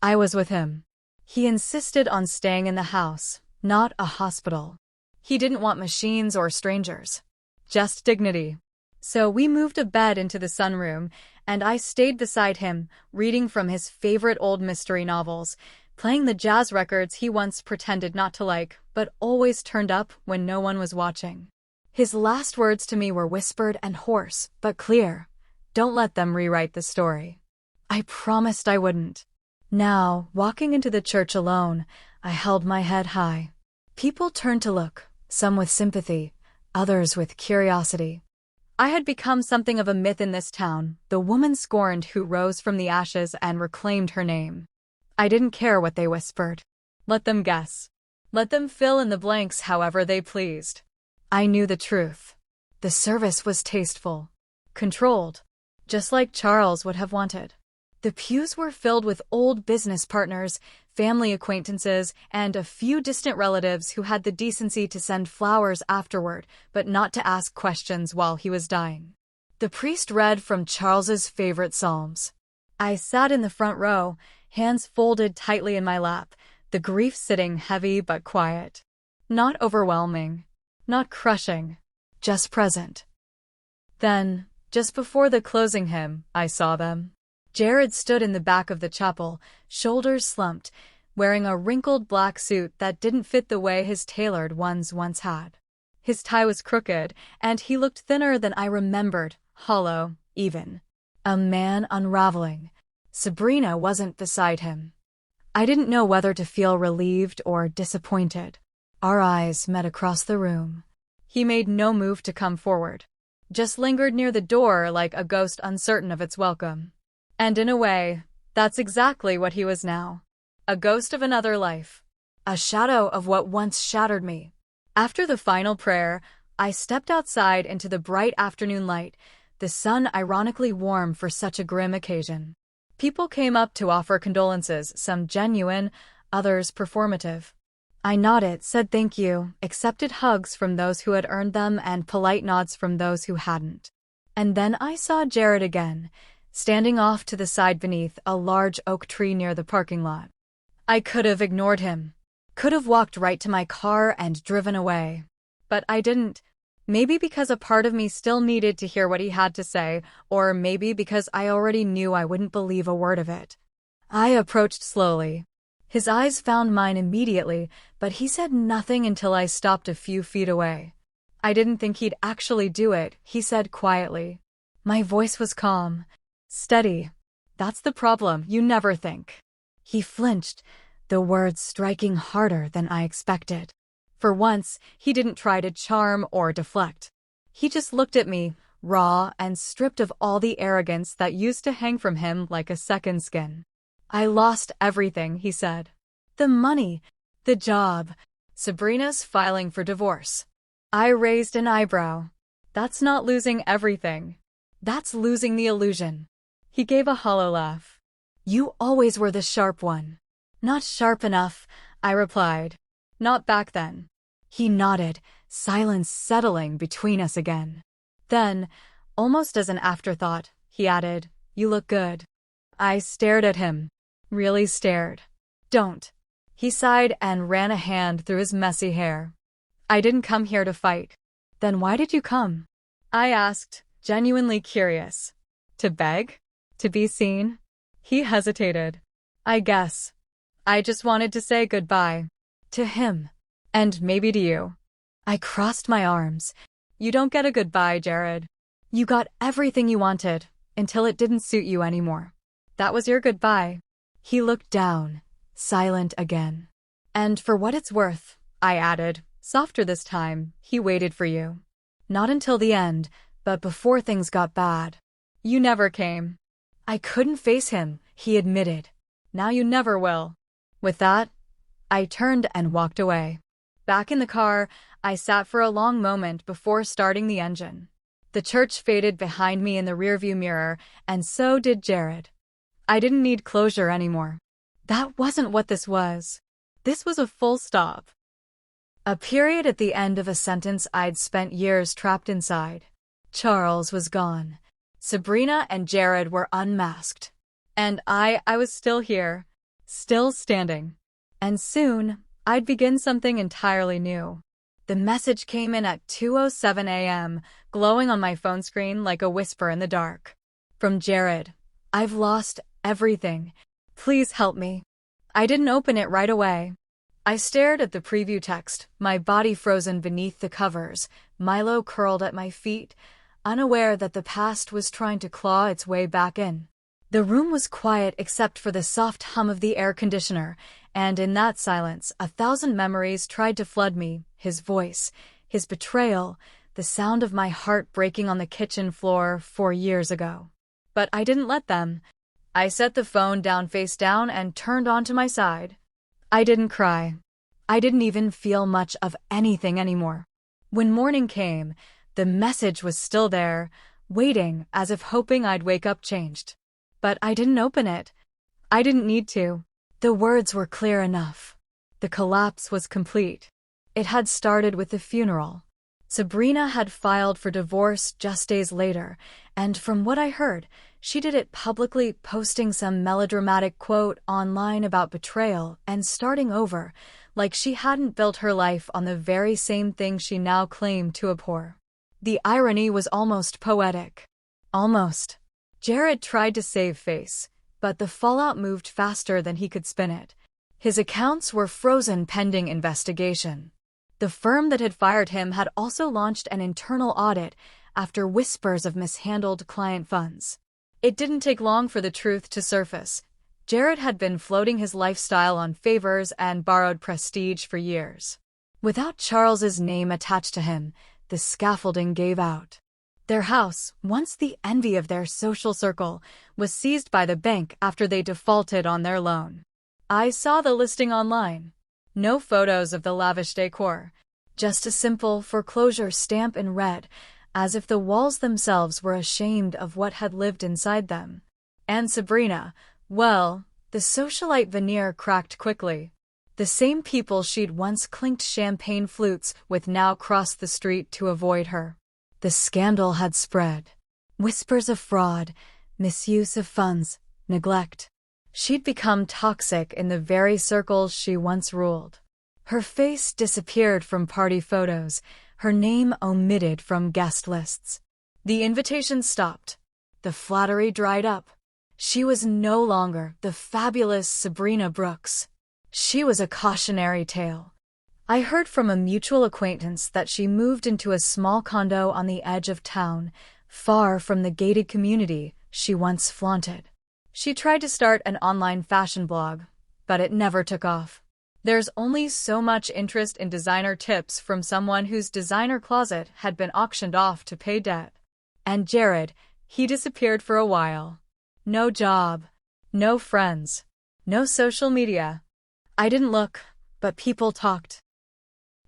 I was with him. He insisted on staying in the house, not a hospital. He didn't want machines or strangers. Just dignity. So we moved a bed into the sunroom, and I stayed beside him, reading from his favorite old mystery novels, playing the jazz records he once pretended not to like, but always turned up when no one was watching. His last words to me were whispered and hoarse, but clear. Don't let them rewrite the story. I promised I wouldn't. Now, walking into the church alone, I held my head high. People turned to look, some with sympathy, others with curiosity. I had become something of a myth in this town, the woman scorned who rose from the ashes and reclaimed her name. I didn't care what they whispered. Let them guess. Let them fill in the blanks however they pleased. I knew the truth. The service was tasteful. Controlled. Just like Charles would have wanted. The pews were filled with old business partners, family acquaintances, and a few distant relatives who had the decency to send flowers afterward, but not to ask questions while he was dying. The priest read from Charles's favorite psalms. I sat in the front row, hands folded tightly in my lap, the grief sitting heavy but quiet. Not overwhelming. Not crushing. Just present. Then, just before the closing hymn, I saw them. Jared stood in the back of the chapel, shoulders slumped, wearing a wrinkled black suit that didn't fit the way his tailored ones once had. His tie was crooked, and he looked thinner than I remembered, hollow, even. A man unraveling. Sabrina wasn't beside him. I didn't know whether to feel relieved or disappointed. Our eyes met across the room. He made no move to come forward. Just lingered near the door like a ghost uncertain of its welcome. And in a way, that's exactly what he was now. A ghost of another life. A shadow of what once shattered me. After the final prayer, I stepped outside into the bright afternoon light, the sun ironically warm for such a grim occasion. People came up to offer condolences, some genuine, others performative. I nodded, said thank you, accepted hugs from those who had earned them and polite nods from those who hadn't. And then I saw Jared again, standing off to the side beneath a large oak tree near the parking lot. I could have ignored him. Could have walked right to my car and driven away. But I didn't. Maybe because a part of me still needed to hear what he had to say, or maybe because I already knew I wouldn't believe a word of it. I approached slowly. His eyes found mine immediately, but he said nothing until I stopped a few feet away. I didn't think he'd actually do it, he said quietly. My voice was calm. Steady. That's the problem, you never think. He flinched, the words striking harder than I expected. For once, he didn't try to charm or deflect. He just looked at me, raw and stripped of all the arrogance that used to hang from him like a second skin. I lost everything, he said. The money, the job, Sabrina's filing for divorce. I raised an eyebrow. That's not losing everything. That's losing the illusion. He gave a hollow laugh. You always were the sharp one. Not sharp enough, I replied. Not back then. He nodded, silence settling between us again. Then, almost as an afterthought, he added, "You look good." I stared at him. Really stared. "Don't." He sighed and ran a hand through his messy hair. "I didn't come here to fight." "Then why did you come?" I asked, genuinely curious. "To beg? To be seen?" He hesitated. "I guess. I just wanted to say goodbye. To him. And maybe to you." I crossed my arms. "You don't get a goodbye, Jared. You got everything you wanted, until it didn't suit you anymore. That was your goodbye." He looked down, silent again. "And for what it's worth," I added, softer this time, "he waited for you. Not until the end, but before things got bad. You never came." I couldn't face him, he admitted. "Now you never will." With that, I turned and walked away. Back in the car, I sat for a long moment before starting the engine. The church faded behind me in the rearview mirror, and so did Jared. I didn't need closure anymore. That wasn't what this was. This was a full stop. A period at the end of a sentence I'd spent years trapped inside. Charles was gone. Sabrina and Jared were unmasked. And I was still here, still standing. And soon, I'd begin something entirely new. The message came in at 2:07 a.m., glowing on my phone screen like a whisper in the dark. From Jared. "I've lost everything. Please help me." I didn't open it right away. I stared at the preview text, my body frozen beneath the covers, Milo curled at my feet, unaware that the past was trying to claw its way back in. The room was quiet except for the soft hum of the air conditioner, and in that silence, 1,000 memories tried to flood me, his voice, his betrayal, the sound of my heart breaking on the kitchen floor 4 years ago. But I didn't let them. I set the phone down face down and turned onto my side. I didn't cry. I didn't even feel much of anything anymore. When morning came, the message was still there, waiting as if hoping I'd wake up changed. But I didn't open it. I didn't need to. The words were clear enough. The collapse was complete. It had started with the funeral. Sabrina had filed for divorce just days later, and from what I heard, she did it publicly, posting some melodramatic quote online about betrayal and starting over, like she hadn't built her life on the very same thing she now claimed to abhor. The irony was almost poetic. Almost. Jared tried to save face, but the fallout moved faster than he could spin it. His accounts were frozen pending investigation. The firm that had fired him had also launched an internal audit after whispers of mishandled client funds. It didn't take long for the truth to surface. Jared had been floating his lifestyle on favors and borrowed prestige for years. Without Charles's name attached to him, the scaffolding gave out. Their house, once the envy of their social circle, was seized by the bank after they defaulted on their loan. I saw the listing online. No photos of the lavish decor, just a simple foreclosure stamp in red, as if the walls themselves were ashamed of what had lived inside them. And Sabrina, well, the socialite veneer cracked quickly. The same people she'd once clinked champagne flutes with now crossed the street to avoid her. The scandal had spread. Whispers of fraud, misuse of funds, neglect. She'd become toxic in the very circles she once ruled. Her face disappeared from party photos, her name omitted from guest lists. The invitations stopped. The flattery dried up. She was no longer the fabulous Sabrina Brooks. She was a cautionary tale. I heard from a mutual acquaintance that she moved into a small condo on the edge of town, far from the gated community she once flaunted. She tried to start an online fashion blog, but it never took off. There's only so much interest in designer tips from someone whose designer closet had been auctioned off to pay debt. And Jared, he disappeared for a while. No job, no friends, no social media. I didn't look, but people talked.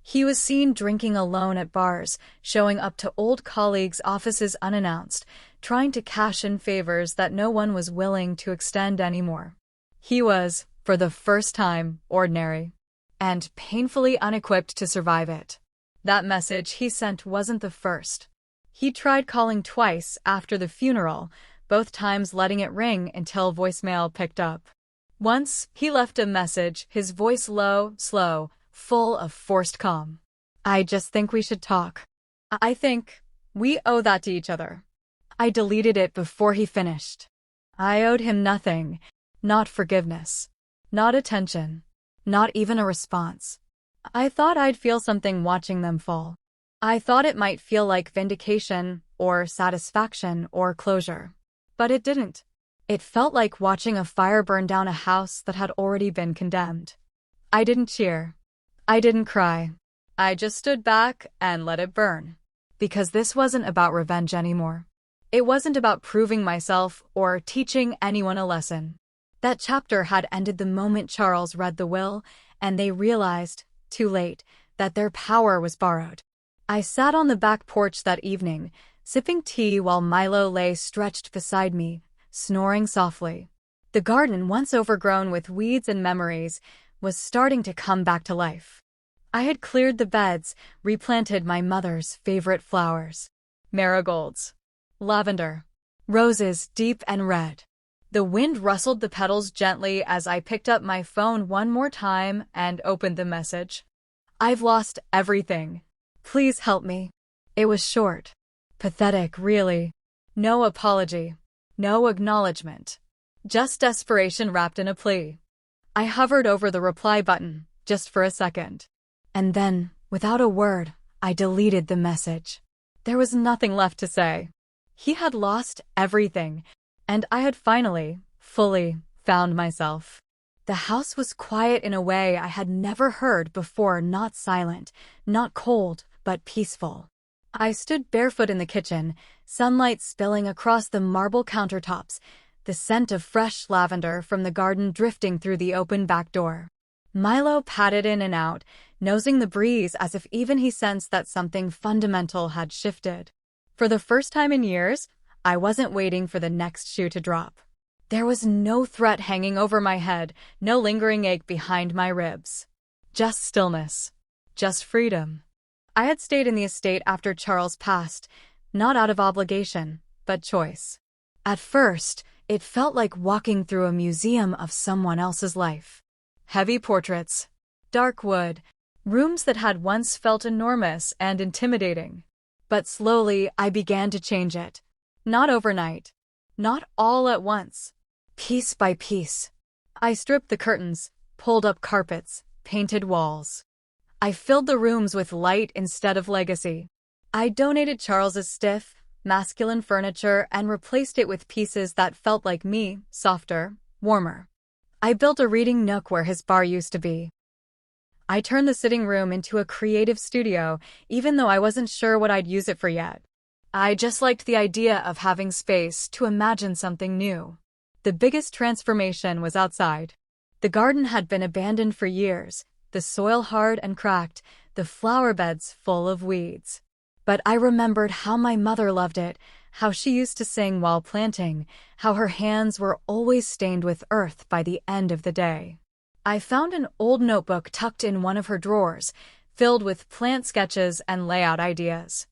He was seen drinking alone at bars, showing up to old colleagues' offices unannounced, trying to cash in favors that no one was willing to extend anymore. He was, for the first time, ordinary. and painfully unequipped to survive it. That message he sent wasn't the first. He tried calling twice after the funeral, both times letting it ring until voicemail picked up. Once, he left a message, his voice low, slow, full of forced calm. "I just think we should talk. I think we owe that to each other." I deleted it before he finished. I owed him nothing, not forgiveness, not attention, not even a response. I thought I'd feel something watching them fall. I thought it might feel like vindication or satisfaction or closure. But it didn't. It felt like watching a fire burn down a house that had already been condemned. I didn't cheer. I didn't cry. I just stood back and let it burn. Because this wasn't about revenge anymore. It wasn't about proving myself or teaching anyone a lesson. That chapter had ended the moment Charles read the will, and they realized, too late, that their power was borrowed. I sat on the back porch that evening, sipping tea while Milo lay stretched beside me, snoring softly. The garden, once overgrown with weeds and memories, was starting to come back to life. I had cleared the beds, replanted my mother's favorite flowers. Marigolds. Lavender. Roses deep and red. The wind rustled the petals gently as I picked up my phone one more time and opened the message. "I've lost everything. Please help me." It was short. Pathetic, really. No apology. No acknowledgement. Just desperation wrapped in a plea. I hovered over the reply button, just for a second. And then, without a word, I deleted the message. There was nothing left to say. He had lost everything, and I had finally, fully, found myself. The house was quiet in a way I had never heard before, not silent, not cold, but peaceful. I stood barefoot in the kitchen, sunlight spilling across the marble countertops, the scent of fresh lavender from the garden drifting through the open back door. Milo padded in and out, nosing the breeze as if even he sensed that something fundamental had shifted. For the first time in years, I wasn't waiting for the next shoe to drop. There was no threat hanging over my head, no lingering ache behind my ribs. Just stillness. Just freedom. I had stayed in the estate after Charles passed, not out of obligation, but choice. At first, it felt like walking through a museum of someone else's life. Heavy portraits, dark wood, rooms that had once felt enormous and intimidating. But slowly, I began to change it. Not overnight. Not all at once. Piece by piece. I stripped the curtains, pulled up carpets, painted walls. I filled the rooms with light instead of legacy. I donated Charles's stiff, masculine furniture and replaced it with pieces that felt like me, softer, warmer. I built a reading nook where his bar used to be. I turned the sitting room into a creative studio, even though I wasn't sure what I'd use it for yet. I just liked the idea of having space to imagine something new. The biggest transformation was outside. The garden had been abandoned for years, the soil hard and cracked, the flower beds full of weeds. But I remembered how my mother loved it, how she used to sing while planting, how her hands were always stained with earth by the end of the day. I found an old notebook tucked in one of her drawers, filled with plant sketches and layout ideas.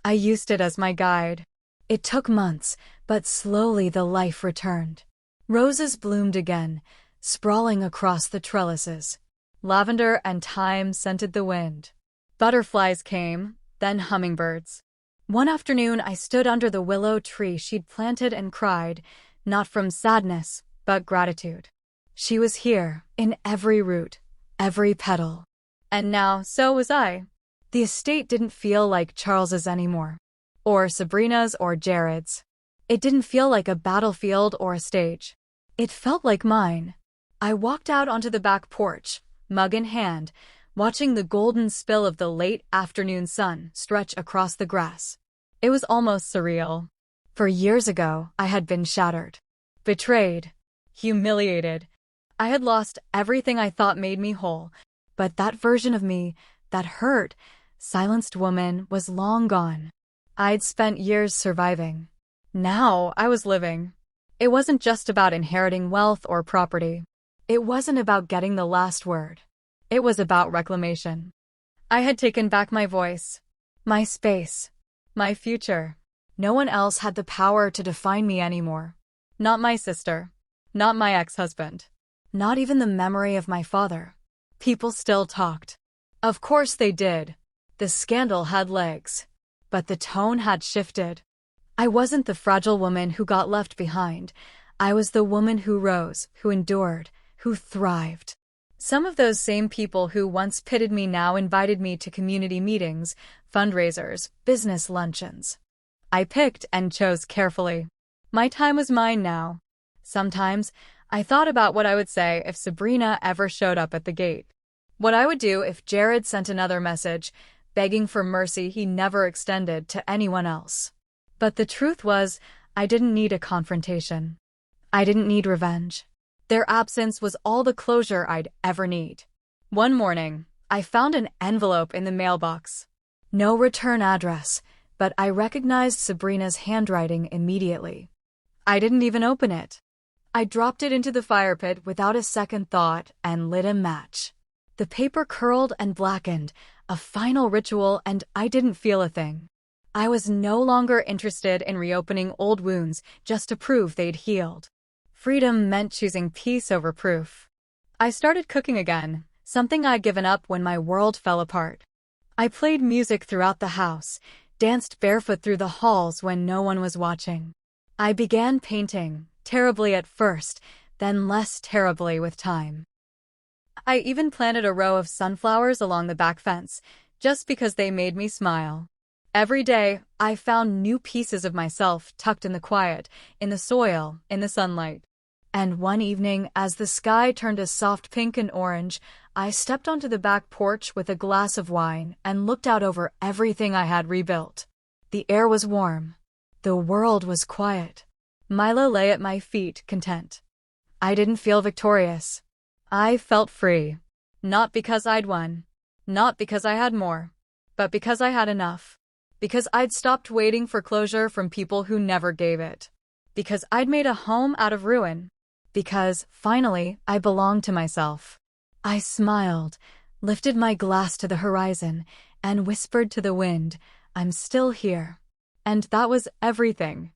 I used it as my guide. It took months, but slowly the life returned. Roses bloomed again, sprawling across the trellises. Lavender and thyme scented the wind. Butterflies came, then hummingbirds. One afternoon I stood under the willow tree she'd planted and cried, not from sadness, but gratitude. She was here, in every root, every petal. And now, so was I. The estate didn't feel like Charles's anymore. Or Sabrina's or Jared's. It didn't feel like a battlefield or a stage. It felt like mine. I walked out onto the back porch, mug in hand, watching the golden spill of the late afternoon sun stretch across the grass. It was almost surreal. For years ago, I had been shattered. Betrayed. Humiliated. I had lost everything I thought made me whole, but that version of me, that hurt, silenced woman, was long gone. I'd spent years surviving. Now I was living. It wasn't just about inheriting wealth or property. It wasn't about getting the last word. It was about reclamation. I had taken back my voice, my space, my future. No one else had the power to define me anymore. Not my sister. Not my ex-husband. Not even the memory of my father. People still talked. Of course they did. The scandal had legs. But the tone had shifted. I wasn't the fragile woman who got left behind. I was the woman who rose, who endured, who thrived. Some of those same people who once pitied me now invited me to community meetings, fundraisers, business luncheons. I picked and chose carefully. My time was mine now. Sometimes, I thought about what I would say if Sabrina ever showed up at the gate. What I would do if Jared sent another message, begging for mercy he never extended to anyone else. But the truth was, I didn't need a confrontation. I didn't need revenge. Their absence was all the closure I'd ever need. One morning, I found an envelope in the mailbox. No return address, but I recognized Sabrina's handwriting immediately. I didn't even open it. I dropped it into the fire pit without a second thought and lit a match. The paper curled and blackened, a final ritual, and I didn't feel a thing. I was no longer interested in reopening old wounds just to prove they'd healed. Freedom meant choosing peace over proof. I started cooking again, something I'd given up when my world fell apart. I played music throughout the house, danced barefoot through the halls when no one was watching. I began painting, terribly at first, then less terribly with time. I even planted a row of sunflowers along the back fence, just because they made me smile. Every day, I found new pieces of myself tucked in the quiet, in the soil, in the sunlight. And one evening, as the sky turned a soft pink and orange, I stepped onto the back porch with a glass of wine and looked out over everything I had rebuilt. The air was warm. The world was quiet. Milo lay at my feet, content. I didn't feel victorious. I felt free. Not because I'd won. Not because I had more. But because I had enough. Because I'd stopped waiting for closure from people who never gave it. Because I'd made a home out of ruin. Because, finally, I belonged to myself. I smiled, lifted my glass to the horizon, and whispered to the wind, "I'm still here." And that was everything.